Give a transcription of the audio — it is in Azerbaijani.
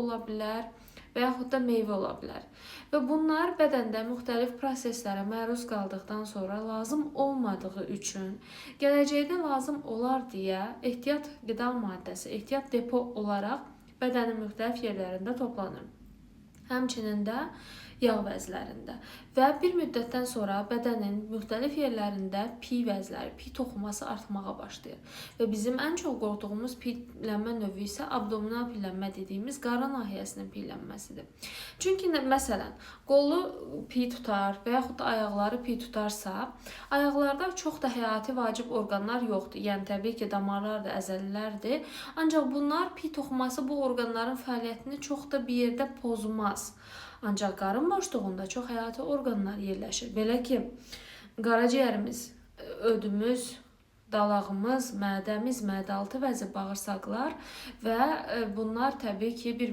ola bilər və yaxud da meyvə ola bilər. Və bunlar bədəndə müxtəlif proseslərə məruz qaldıqdan sonra lazım olmadığı üçün gələcəkdə lazım olar deyə ehtiyat qida maddəsi, ehtiyat depo olaraq bədənin müxtəlif yerlərində toplanır. Həmçinin də yağ vəzlərində və bir müddətdən sonra bədənin müxtəlif yerlərində pi vəzləri, pi toxuması artmağa başlayır. Və bizim ən çox qorxduğumuz piyələnmə növü isə abdominal piyələnmə dediyimiz qarın nahiyəsinin piyələnməsidir. Çünki məsələn, qolu pi tutar və yaxud da ayaqları pi tutarsa, ayaqlarda çox da həyati vacib orqanlar yoxdur. Yəni təbii ki, damarlardır, əzəlilərdir. Ancaq bunlar pi toxuması bu orqanların fəaliyyətini çox da bir yerdə pozmaz. Ancaq qarın boşluğunda çox həyati orqanlar yerləşir. Belə ki, qaraciyərimiz, ödümüz, dalağımız, mədəmiz, mədəaltı vəzi, bağırsaqlar və bunlar təbii ki, bir